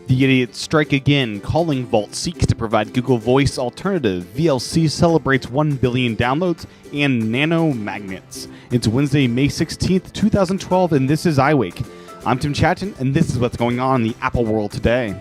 The idiots strike again. Calling Vault seeks to provide Google Voice alternative. VLC celebrates 1 billion downloads and nanomagnets. It's Wednesday, May 16th, 2012, and this is iWake. I'm Tim Chaten, and this is what's going on in the Apple world today.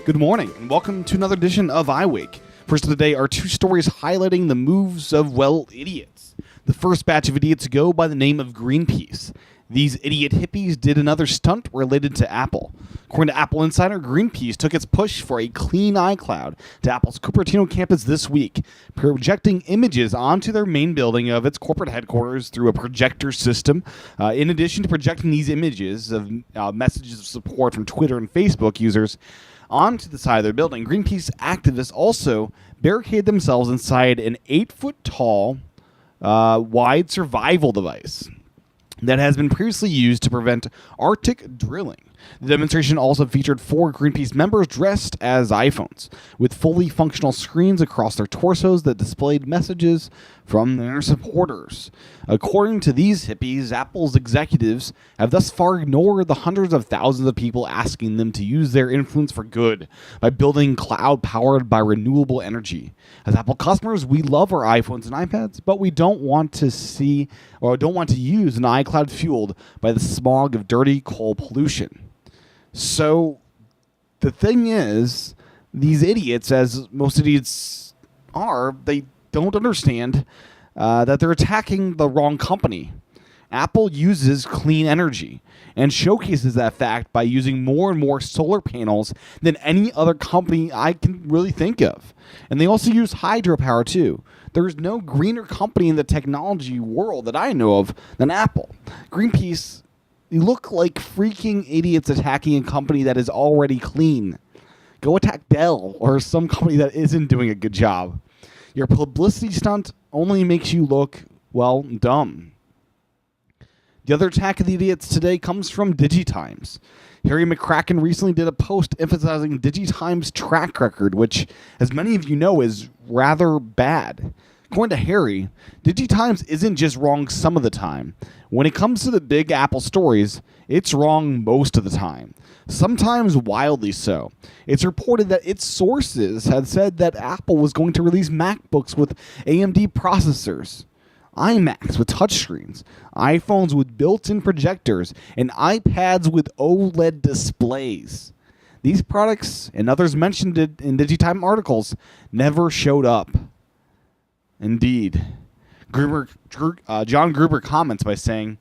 Good morning, and welcome to another edition of iWake. First of the day are two stories highlighting the moves of, idiots. The first batch of idiots go by the name of Greenpeace. These idiot hippies did another stunt related to Apple. According to Apple Insider, Greenpeace took its push for a clean iCloud to Apple's Cupertino campus this week, projecting images onto their main building of its corporate headquarters through a projector system. In addition to projecting these images of messages of support from Twitter and Facebook users onto the side of their building, Greenpeace activists also barricade themselves inside an 8-foot-tall, wide survival device that has been previously used to prevent Arctic drilling. The demonstration also featured 4 Greenpeace members dressed as iPhones, with fully functional screens across their torsos that displayed messages from their supporters. According to these hippies, Apple's executives have thus far ignored the hundreds of thousands of people asking them to use their influence for good by building cloud powered by renewable energy. As Apple customers, we love our iPhones and iPads, but we don't want to see or don't want to use an iCloud fueled by the smog of dirty coal pollution. So the thing is, these idiots, as most idiots are, they don't understand that they're attacking the wrong company. Apple uses clean energy and showcases that fact by using more and more solar panels than any other company I can really think of. And they also use hydropower too. There's no greener company in the technology world that I know of than Apple. Greenpeace, you look like freaking idiots attacking a company that is already clean. Go attack Dell or some company that isn't doing a good job. Your publicity stunt only makes you look, dumb. The other attack of the idiots today comes from DigiTimes. Harry McCracken recently did a post emphasizing DigiTimes' track record, which, as many of you know, is rather bad. According to Harry, DigiTimes isn't just wrong some of the time. When it comes to the big Apple stories, it's wrong most of the time. Sometimes wildly so. It's reported that its sources had said that Apple was going to release MacBooks with AMD processors, iMacs with touchscreens, iPhones with built-in projectors, and iPads with OLED displays. These products, and others mentioned it in DigiTime articles, never showed up. Indeed. John Gruber comments by saying,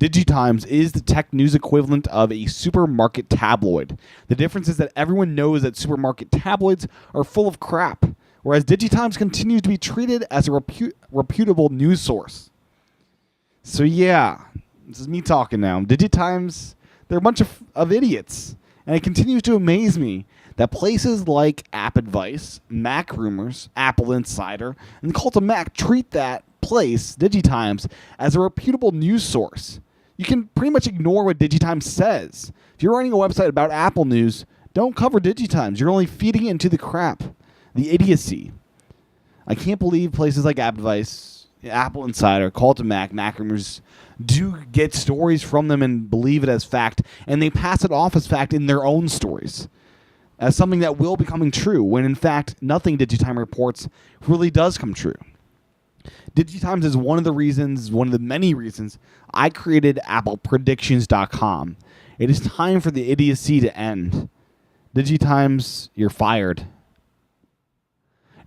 DigiTimes is the tech news equivalent of a supermarket tabloid. The difference is that everyone knows that supermarket tabloids are full of crap, whereas DigiTimes continues to be treated as a reputable news source. So yeah, this is me talking now. DigiTimes, they're a bunch of idiots. And it continues to amaze me that places like App Advice, Mac Rumors, Apple Insider, and Cult of Mac treat that place, DigiTimes, as a reputable news source. You can pretty much ignore what DigiTimes says. If you're running a website about Apple news, don't cover DigiTimes. You're only feeding it into the crap, the idiocy. I can't believe places like App Advice, Apple Insider, Cult of Mac, Mac Rumors do get stories from them and believe it as fact, and they pass it off as fact in their own stories as something that will be coming true, when in fact nothing DigiTime reports really does come true. DigiTimes is one of the many reasons I created ApplePredictions.com. It is time for the idiocy to end. DigiTimes, you're fired.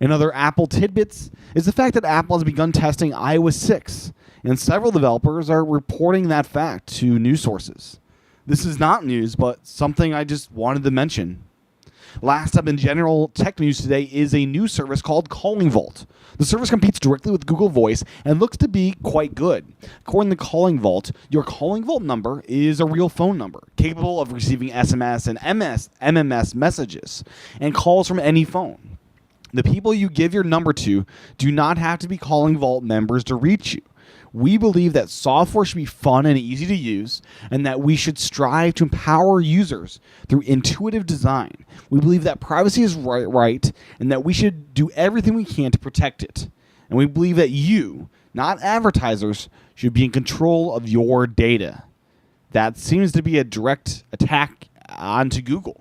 In other Apple tidbits is the fact that Apple has begun testing iOS 6, and several developers are reporting that fact to news sources. This is not news, but something I just wanted to mention. Last up in general tech news today is a new service called Calling Vault. The service competes directly with Google Voice and looks to be quite good. According to Calling Vault, your Calling Vault number is a real phone number, capable of receiving SMS and MMS messages and calls from any phone. The people you give your number to do not have to be Calling Vault members to reach you. We believe that software should be fun and easy to use, and that we should strive to empower users through intuitive design. We believe that privacy is right, and that we should do everything we can to protect it. And we believe that you, not advertisers, should be in control of your data. That seems to be a direct attack onto Google.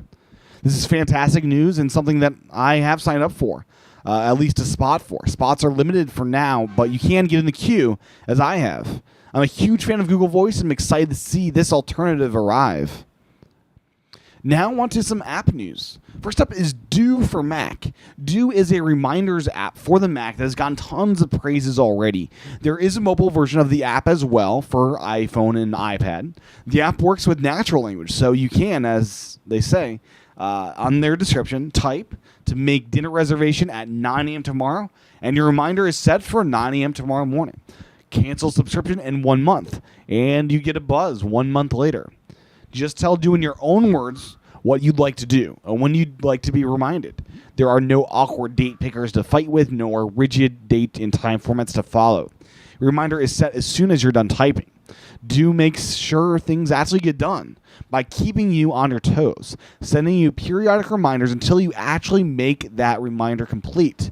This is fantastic news and something that I have signed up for, at least a spot for. Spots are limited for now, but you can get in the queue, as I have. I'm a huge fan of Google Voice and I'm excited to see this alternative arrive. Now on to some app news. First up is Do for Mac. Do is a reminders app for the Mac that has gotten tons of praises already. There is a mobile version of the app as well for iPhone and iPad. The app works with natural language, so you can, as they say on their description, type to make dinner reservation at 9 a.m. tomorrow, and your reminder is set for 9 a.m. tomorrow morning. Cancel subscription in 1 month, and you get a buzz 1 month later. Just tell Do in your own words what you'd like to do and when you'd like to be reminded. There are no awkward date pickers to fight with, nor rigid date and time formats to follow. Your reminder is set as soon as you're done typing. Do makes sure things actually get done by keeping you on your toes, sending you periodic reminders until you actually make that reminder complete.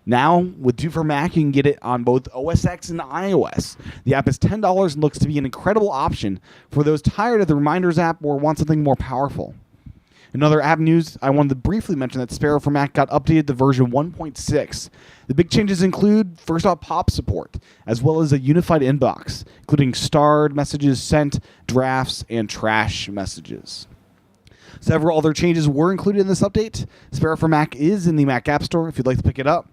Now, with Do for Mac, you can get it on both OS X and iOS. The app is $10 and looks to be an incredible option for those tired of the Reminders app or want something more powerful. In other app news, I wanted to briefly mention that Sparrow for Mac got updated to version 1.6. The big changes include, first off, POP support, as well as a unified inbox, including starred messages sent, drafts, and trash messages. Several other changes were included in this update. Sparrow for Mac is in the Mac App Store if you'd like to pick it up.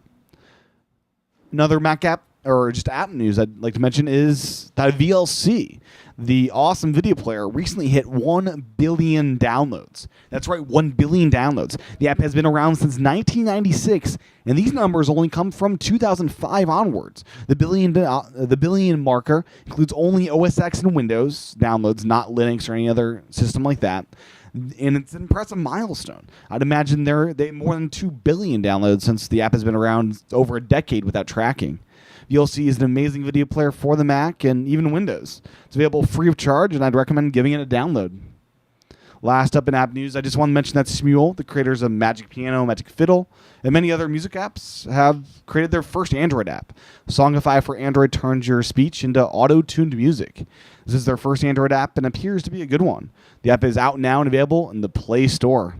Another Mac app, or just app news I'd like to mention is that VLC, the awesome video player, recently hit 1 billion downloads. That's right, 1 billion downloads. The app has been around since 1996, and these numbers only come from 2005 onwards. The billion marker includes only OS X and Windows downloads, not Linux or any other system like that. And it's an impressive milestone. I'd imagine they more than 2 billion downloads since the app has been around over a decade without tracking. VLC is an amazing video player for the Mac and even Windows. It's available free of charge, and I'd recommend giving it a download. Last up in app news, I just want to mention that Smule, the creators of Magic Piano, Magic Fiddle, and many other music apps, have created their first Android app. Songify for Android turns your speech into auto-tuned music. This is their first Android app and appears to be a good one. The app is out now and available in the Play Store.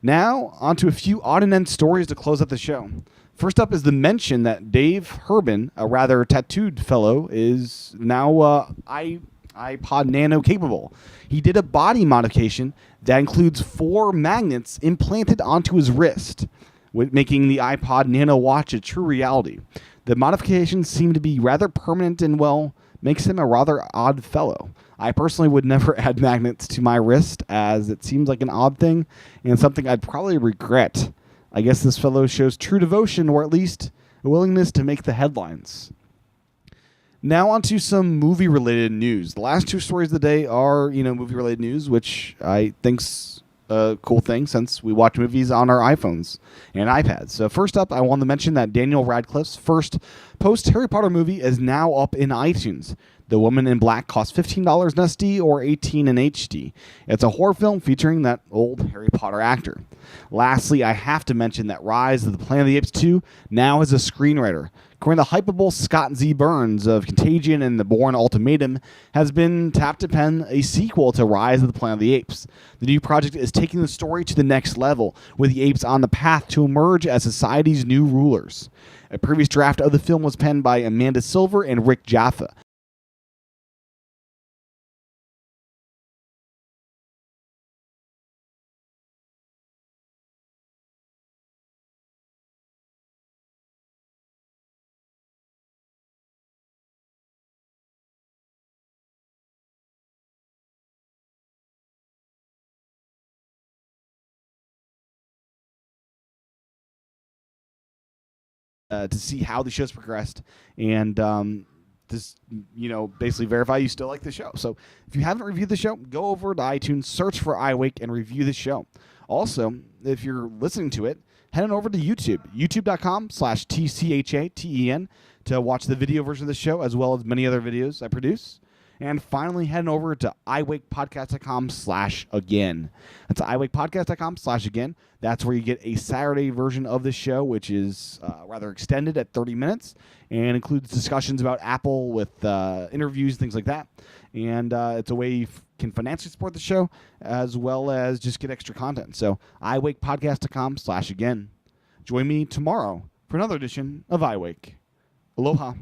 Now, on to a few odd and end stories to close up the show. First up is the mention that Dave Herbin, a rather tattooed fellow, is now iPod Nano capable. He did a body modification that includes 4 magnets implanted onto his wrist, making the iPod Nano watch a true reality. The modifications seem to be rather permanent and, well, makes him a rather odd fellow. I personally would never add magnets to my wrist, as it seems like an odd thing and something I'd probably regret. I guess this fellow shows true devotion, or at least a willingness to make the headlines. Now on to some movie-related news. The last 2 stories of the day are, movie-related news, which I think's a cool thing since we watch movies on our iPhones and iPads. So first up, I want to mention that Daniel Radcliffe's first post-Harry Potter movie is now up in iTunes. The Woman in Black costs $15 in SD or $18 in HD. It's a horror film featuring that old Harry Potter actor. Lastly, I have to mention that Rise of the Planet of the Apes 2 now has a screenwriter. According to hypeable Scott Z. Burns of Contagion and The Bourne Ultimatum, has been tapped to pen a sequel to Rise of the Planet of the Apes. The new project is taking the story to the next level, with the apes on the path to emerge as society's new rulers. A previous draft of the film was penned by Amanda Silver and Rick Jaffa. To see how the show's progressed and basically verify you still like the show. So if you haven't reviewed the show, go over to iTunes, search for iWake, and review the show. Also, if you're listening to it, head on over to YouTube, youtube.com/TCHATEN, to watch the video version of the show, as well as many other videos I produce. And finally, heading over to iWakePodcast.com/again. That's iWakePodcast.com/again. That's where you get a Saturday version of the show, which is rather extended at 30 minutes and includes discussions about Apple with interviews, things like that. And it's a way you can financially support the show as well as just get extra content. So iWakePodcast.com/again. Join me tomorrow for another edition of iWake. Aloha.